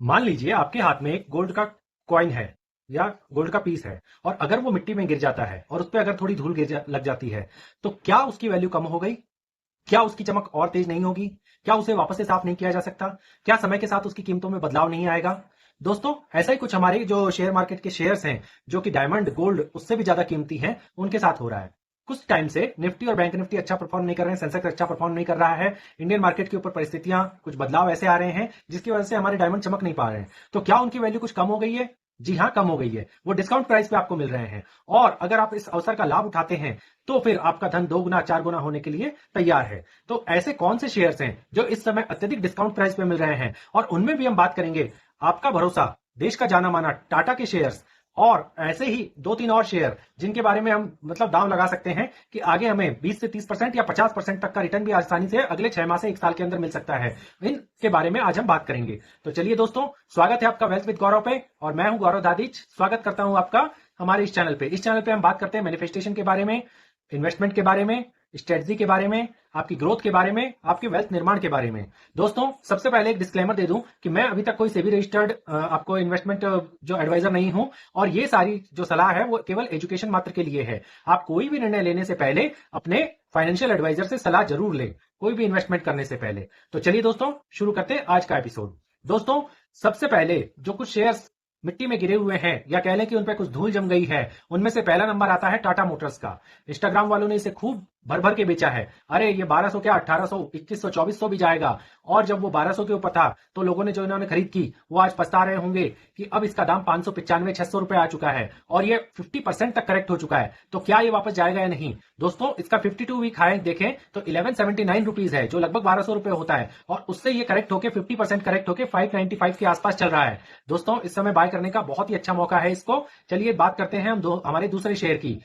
मान लीजिए आपके हाथ में एक गोल्ड का कॉइन है या गोल्ड का पीस है और अगर वो मिट्टी में गिर जाता है और उस पर अगर थोड़ी धूल लग जाती है तो क्या उसकी वैल्यू कम हो गई? क्या उसकी चमक और तेज नहीं होगी? क्या उसे वापस से साफ नहीं किया जा सकता? क्या समय के साथ उसकी कीमतों में बदलाव नहीं आएगा? दोस्तों, ऐसा ही कुछ हमारे जो शेयर मार्केट के शेयर्स हैं, जो कि डायमंड गोल्ड उससे भी ज्यादा कीमती हैं, उनके साथ हो रहा है। कुछ टाइम से निफ्टी और बैंक निफ्टी अच्छा परफॉर्म नहीं कर रहे हैं, सेंसेक्स अच्छा परफॉर्म नहीं कर रहा है। इंडियन मार्केट के ऊपर परिस्थितियां कुछ बदलाव ऐसे आ रहे हैं जिसकी वजह से हमारे डायमंड चमक नहीं पा रहे हैं। तो क्या उनकी वैल्यू कुछ कम हो गई है? जी हाँ, कम हो गई है। वो डिस्काउंट प्राइस पे आपको मिल रहे हैं और अगर आप इस अवसर का लाभ उठाते हैं तो फिर आपका धन 2 गुना 4 गुना होने के लिए तैयार है। तो ऐसे कौन से शेयर्स हैं जो इस समय अत्यधिक डिस्काउंट प्राइस पे मिल रहे हैं, और उनमें भी हम बात करेंगे। आपका भरोसा, देश का जाना माना टाटा के शेयर्स और ऐसे ही 2-3 और शेयर जिनके बारे में हम मतलब दांव लगा सकते हैं कि आगे हमें 20 से 30% या 50% तक का रिटर्न भी आसानी से अगले 6 माह से 1 साल के अंदर मिल सकता है। इनके बारे में आज हम बात करेंगे। तो चलिए दोस्तों, स्वागत है आपका वेल्थ विद गौरव पे और मैं हूं गौरव दादिच। स्वागत करता हूं आपका हमारे इस चैनल पे। इस चैनल पे हम बात करते हैं मैनिफेस्टेशन के बारे में, इन्वेस्टमेंट के बारे में, स्ट्रेटजी के बारे में, आपकी ग्रोथ के बारे में, आपके वेल्थ निर्माण के बारे में। दोस्तों, सबसे पहले एक डिस्क्लेमर दे दूं कि मैं अभी तक कोई सेबी रजिस्टर्ड आपको इन्वेस्टमेंट जो एडवाइजर नहीं हूं, और ये सारी जो सलाह है वो केवल एजुकेशन मात्र के लिए है। आप कोई भी निर्णय लेने से पहले अपने फाइनेंशियल एडवाइजर से सलाह जरूर लें, कोई भी इन्वेस्टमेंट करने से पहले। तो चलिए दोस्तों, शुरू करते हैं आज का एपिसोड। दोस्तों, सबसे पहले जो कुछ शेयर्स मिट्टी में गिरे हुए हैं या कह लें कि उन पर कुछ धूल जम गई है, उनमें से पहला नंबर आता है टाटा मोटर्स का। इंस्टाग्राम वालों ने इसे खूब भर भर के बेचा है। अरे ये 1200 क्या 1800, 2100, 2400 भी जाएगा। और जब वो 1200 के ऊपर था तो लोगों ने जो इन्होंने खरीद की वो आज पछता रहे होंगे कि अब इसका दाम 595 600 रुपए आ चुका है और ये 50% तक करेक्ट हो चुका है। तो क्या ये वापस जाएगा या नहीं? दोस्तों, इसका 52 वीक हाई देखें तो 1179 रुपीज है, जो लगभग 1200 रुपए होता है, और उससे ये करेक्ट होकर 50% करेक्ट होकर 595 के आसपास चल रहा है। दोस्तों, इस समय बाय करने का बहुत ही अच्छा मौका है इसको। चलिए बात करते हैं हम हमारे दूसरे शेयर की।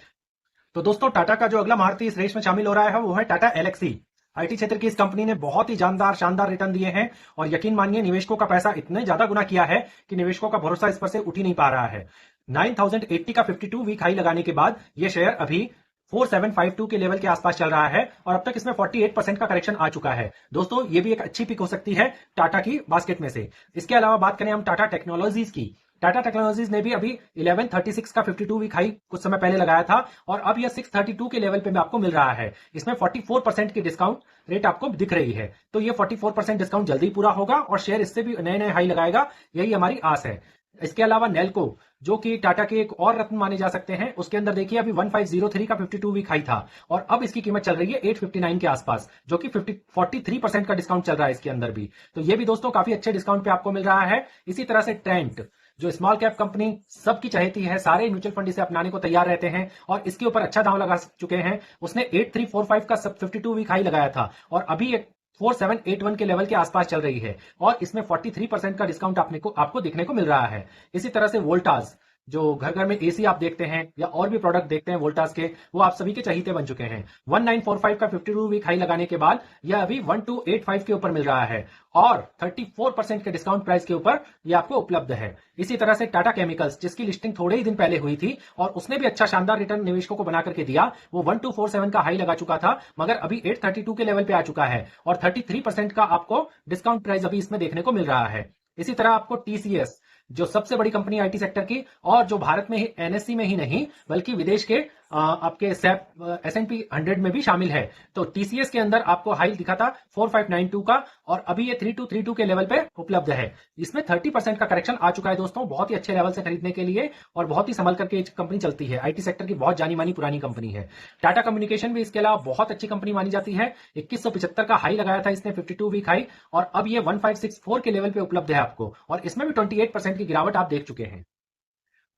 तो दोस्तों, टाटा का जो अगला महारथी इस रेस में शामिल हो रहा है वो है टाटा एलेक्सी। आईटी क्षेत्र की इस कंपनी ने बहुत ही जानदार शानदार रिटर्न दिए हैं और यकीन मानिए निवेशकों का पैसा इतने ज्यादा गुना किया है कि निवेशकों का भरोसा इस पर से उठ ही नहीं पा रहा है। 9080 का 52 वीक हाई लगाने के बाद यह शेयर अभी 4752 के लेवल के आसपास चल रहा है और अब तक इसमें 48% का करेक्शन आ चुका है। दोस्तों, ये भी एक अच्छी पिक हो सकती है टाटा की बास्केट में से। इसके अलावा बात करें हम टाटा टेक्नोलॉजीज की। टाटा टेक्नोलॉजीज ने भी अभी 1136 का 52 वीक हाई कुछ समय पहले लगाया था और अब यह 632 के लेवल पे आपको मिल रहा है। इसमें 44% की डिस्काउंट रेट आपको दिख रही है। तो ये 44% डिस्काउंट जल्दी पूरा होगा और शेयर इससे भी नए नए हाई लगाएगा, यही हमारी आस है। इसके अलावा नेल्को, जो कि टाटा के एक और रत्न माने जा सकते हैं, उसके अंदर देखिए अभी 1503 का 52 वीक हाई था और अब इसकी कीमत चल रही है 859 के आसपास, जो कि 43% का डिस्काउंट चल रहा है इसके अंदर भी। तो ये भी दोस्तों काफी अच्छे डिस्काउंट पे आपको मिल रहा है। इसी तरह से ट्रेंट, जो स्मॉल कैप कंपनी सबकी चहेती है, सारे म्यूचुअल फंड इसे अपनाने को तैयार रहते हैं और इसके ऊपर अच्छा दांव लगा चुके हैं। उसने 8345 का 52 वीक हाई लगाया था और अभी एक 4781 के लेवल के आसपास चल रही है और इसमें 43% का डिस्काउंट आपको देखने को मिल रहा है। इसी तरह से वोल्टास, जो घर घर में एसी आप देखते हैं या और भी प्रोडक्ट देखते हैं वोल्टास के, वो आप सभी के चहीते बन चुके हैं। 1945 का 52 वीक हाई लगाने के बाद यह अभी 1285 के ऊपर मिल रहा है और 34% के डिस्काउंट प्राइस के ऊपर यह आपको उपलब्ध है। इसी तरह से टाटा केमिकल्स, जिसकी लिस्टिंग थोड़े ही दिन पहले हुई थी और उसने भी अच्छा शानदार रिटर्न निवेशकों को बना करके दिया, वो 1247 का हाई लगा चुका था मगर अभी 832 के लेवल पे आ चुका है और 33% का आपको डिस्काउंट प्राइस अभी इसमें देखने को मिल रहा है। इसी तरह आपको टीसीएस, जो सबसे बड़ी कंपनी आईटी सेक्टर की और जो भारत में ही एनएससी में ही नहीं बल्कि विदेश के आपके एसएनपी 100 में भी शामिल है, तो टीसीएस के अंदर आपको हाई दिखा था 4592 का और अभी ये 3232 के लेवल पे उपलब्ध है। इसमें 30% का करेक्शन आ चुका है दोस्तों, बहुत ही अच्छे लेवल से खरीदने के लिए और बहुत ही संभल करके कंपनी चलती है। आईटी सेक्टर की बहुत जानी मानी पुरानी कंपनी है। टाटा कम्युनिकेशन भी इसके अलावा बहुत अच्छी कंपनी मानी जाती है। 2175 का हाई लगाया था इसने 52 वीक हाई और अब ये 1564 के लेवल पे उपलब्ध है आपको और इसमें भी 28% की गिरावट आप देख चुके हैं।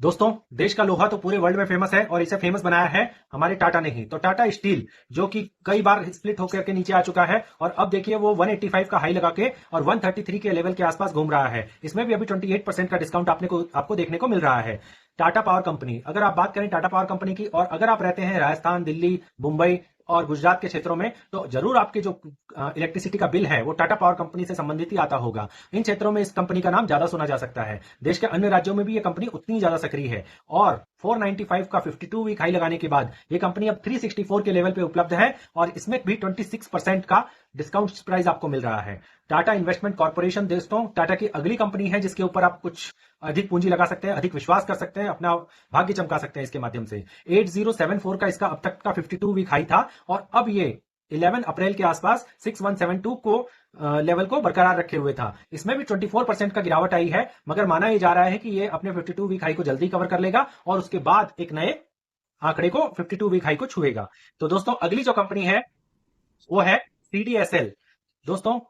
दोस्तों, देश का लोहा तो पूरे वर्ल्ड में फेमस है और इसे फेमस बनाया है हमारे टाटा ने ही। तो टाटा स्टील, जो कि कई बार स्प्लिट होकर के नीचे आ चुका है और अब देखिए वो 185 का हाई लगा के और 133 के लेवल के आसपास घूम रहा है। इसमें भी अभी 28% का डिस्काउंट आपको देखने को मिल रहा है। टाटा पावर कंपनी, अगर आप बात करें टाटा पावर कंपनी की और अगर आप रहते हैं राजस्थान, दिल्ली, मुंबई और गुजरात के क्षेत्रों में, तो जरूर आपके जो इलेक्ट्रिसिटी का बिल है वो टाटा पावर कंपनी से संबंधित ही आता होगा। इन क्षेत्रों में इस कंपनी का नाम ज्यादा सुना जा सकता है। देश के अन्य राज्यों में भी ये कंपनी उतनी ज्यादा सक्रिय है और 495 का 52 वीक हाई लगाने के बाद ये कंपनी अब 364 के लेवल पे उपलब्ध है और इसमें भी 26% का डिस्काउंट प्राइस आपको मिल रहा है। टाटा इन्वेस्टमेंट कॉर्पोरेशन दोस्तों टाटा की अगली कंपनी है जिसके ऊपर आप कुछ अधिक पूंजी लगा सकते हैं, अधिक विश्वास कर सकते हैं, अपना भाग्य चमका सकते हैं इसके माध्यम से। 8074 का इसका अब तक का 52 वीक हाई था और अब ये 11 अप्रैल के आसपास 6172 को लेवल को बरकरार रखे हुए था। इसमें भी 24% का गिरावट आई है, मगर माना यह जा रहा है कि ये अपने 52 वीक हाई को जल्दी कवर कर लेगा और उसके बाद एक नए आंकड़े को 52 वीक हाई को छुएगा। तो दोस्तों अगली जो कंपनी है वो है CDSL। दोस्तों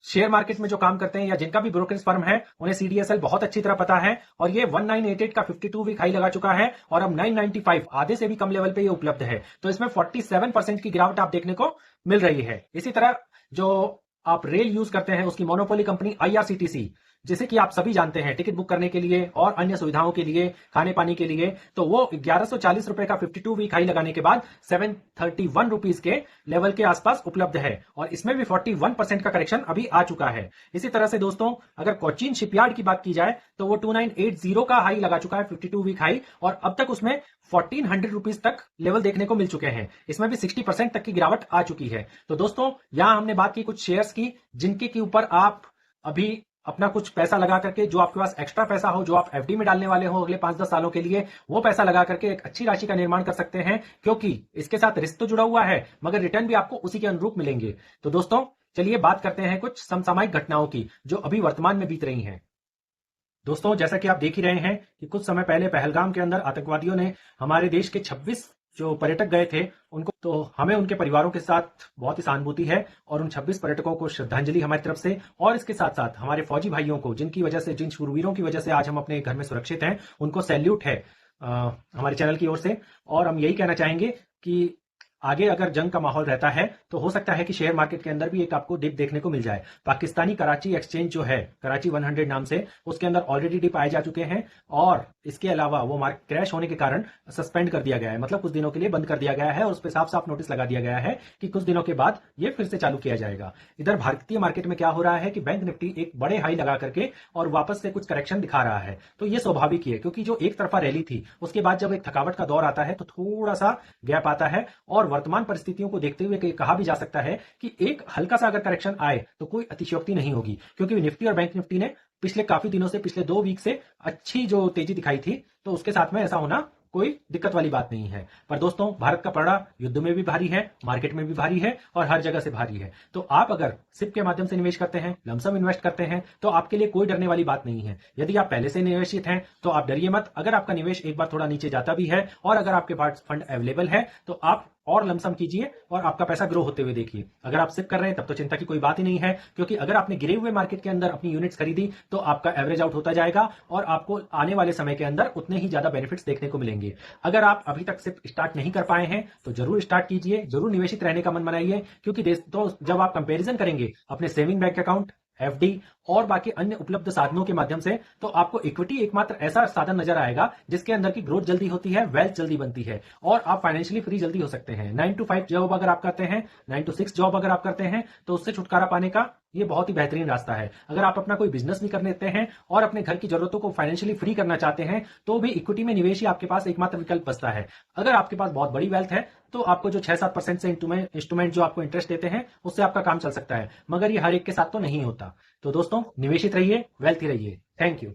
शेयर मार्केट में जो काम करते हैं या जिनका भी ब्रोकरेज फर्म है उन्हें CDSL बहुत अच्छी तरह पता है और ये 1988 का 52 वीक हाई लगा चुका है और अब 995 आधे से भी कम लेवल पे ये उपलब्ध है। तो इसमें 47% की गिरावट आप देखने को मिल रही है। इसी तरह जो आप रेल यूज करते हैं उसकी मोनोपोली कंपनी IRCTC, जिसे कि आप सभी जानते हैं टिकट बुक करने के लिए और अन्य सुविधाओं के लिए, खाने पानी के लिए, तो वो 1140 रुपए का 52 वीक हाई लगाने के बाद 731 रुपीज के लेवल के आसपास उपलब्ध है और इसमें भी 41% का करेक्शन अभी आ चुका है। इसी तरह से दोस्तों अगर कोचीन शिपयार्ड की बात की जाए तो वो 2980 का हाई लगा चुका है 52 वीक हाई और अब तक उसमें 1400 रुपीज तक लेवल देखने को मिल चुके हैं। इसमें भी 60% तक की गिरावट आ चुकी है। तो दोस्तों यहां हमने बात की कुछ शेयर्स की जिनके के ऊपर आप अभी अपना कुछ पैसा लगा करके, जो आपके पास एक्स्ट्रा पैसा हो, जो आप FD में डालने वाले हो अगले 5-10 सालों के लिए, वो पैसा लगा करके एक अच्छी राशि का निर्माण कर सकते हैं, क्योंकि इसके साथ रिस्क तो जुड़ा हुआ है मगर रिटर्न भी आपको उसी के अनुरूप मिलेंगे। तो दोस्तों चलिए बात करते हैं कुछ समसामयिक घटनाओं की जो अभी वर्तमान में बीत रही हैं। दोस्तों जैसा कि आप देख ही रहे हैं कि कुछ समय पहले पहलगाम के अंदर आतंकवादियों ने हमारे देश के 26 जो पर्यटक गए थे उनको, तो हमें उनके परिवारों के साथ बहुत ही सहानुभूति है और उन 26 पर्यटकों को श्रद्धांजलि हमारी तरफ से, और इसके साथ साथ हमारे फौजी भाइयों को जिनकी वजह से, जिन शूरवीरों की वजह से आज हम अपने घर में सुरक्षित हैं, उनको सैल्यूट है हमारे चैनल की ओर से। और हम यही कहना चाहेंगे कि आगे अगर जंग का माहौल रहता है तो हो सकता है कि शेयर मार्केट के अंदर भी एक आपको डिप देखने को मिल जाए। पाकिस्तानी कराची एक्सचेंज जो है कराची 100 नाम से, उसके अंदर ऑलरेडी डिप आए जा चुके हैं और इसके अलावा वो मार्केट क्रैश होने के कारण सस्पेंड कर दिया गया है, मतलब कुछ दिनों के लिए बंद कर दिया गया है और उस पर साफ साफ नोटिस लगा दिया गया है कि कुछ दिनों के बाद ये फिर से चालू किया जाएगा। इधर भारतीय मार्केट में क्या हो रहा है कि बैंक निफ्टी एक बड़े हाई लगा करके और वापस से कुछ करेक्शन दिखा रहा है। तो ये स्वाभाविक ही है क्योंकि जो एक तरफा रैली थी उसके बाद जब एक थकावट का दौर आता है तो थोड़ा सा गैप आता है और वर्तमान परिस्थितियों को देखते हुए कहा भी जा सकता है कि एक हल्का सा अगर करेक्शन आए तो कोई अतिशयोक्ति नहीं होगी, क्योंकि निफ्टी और बैंक निफ्टी ने पिछले काफी दिनों से, पिछले 2 वीक से अच्छी जो तेजी दिखाई थी, तो उसके साथ में ऐसा होना कोई दिक्कत वाली बात नहीं है। पर दोस्तों भारत का पलड़ा युद्ध में भी भारी है, मार्केट में भी भारी है और हर जगह से भारी है। तो आप अगर सिप के माध्यम से निवेश करते हैं, लमसम इन्वेस्ट करते हैं, तो आपके लिए कोई डरने वाली बात नहीं है। यदि आप पहले से निवेशित हैं तो आप डरिए मत। अगर आपका निवेश एक बार थोड़ा नीचे जाता भी है और अगर आपके पास फंड अवेलेबल है तो आप और लमसम कीजिए और आपका पैसा ग्रो होते हुए देखिए। अगर आप सिप कर रहे हैं तब तो चिंता की कोई बात ही नहीं है, क्योंकि अगर आपने गिरे हुए मार्केट के अंदर अपनी यूनिट्स खरीदी तो आपका एवरेज आउट होता जाएगा और आपको आने वाले समय के अंदर उतने ही ज्यादा बेनिफिट्स देखने को मिलेंगे। अगर आप अभी तक सिप स्टार्ट नहीं कर पाए हैं तो जरूर स्टार्ट कीजिए, जरूर निवेशित रहने का मन बनाइए, क्योंकि तो जब आप कंपेरिजन करेंगे अपने सेविंग बैंक अकाउंट, FD और बाकी अन्य उपलब्ध साधनों के माध्यम से, तो आपको इक्विटी एकमात्र ऐसा साधन नजर आएगा जिसके अंदर की ग्रोथ जल्दी होती है, वेल्थ जल्दी बनती है और आप फाइनेंशियली फ्री जल्दी हो सकते हैं। 9 to 5 जॉब अगर आप करते हैं, 9 to 6 जॉब अगर आप करते हैं तो उससे छुटकारा पाने का ये बहुत ही बेहतरीन रास्ता है। अगर आप अपना कोई बिजनेस भी कर लेते हैं और अपने घर की जरूरतों को फाइनेंशियली फ्री करना चाहते हैं तो भी इक्विटी में निवेश ही आपके पास एकमात्र विकल्प बचता है। अगर आपके पास बहुत बड़ी वेल्थ है तो आपको जो 6-7% से इंस्ट्रूमेंट जो आपको इंटरेस्ट देते हैं उससे आपका काम चल सकता है, मगर ये हर एक के साथ तो नहीं होता। तो दोस्तों निवेशित रहिए, वेल्थी रहिए। Thank you.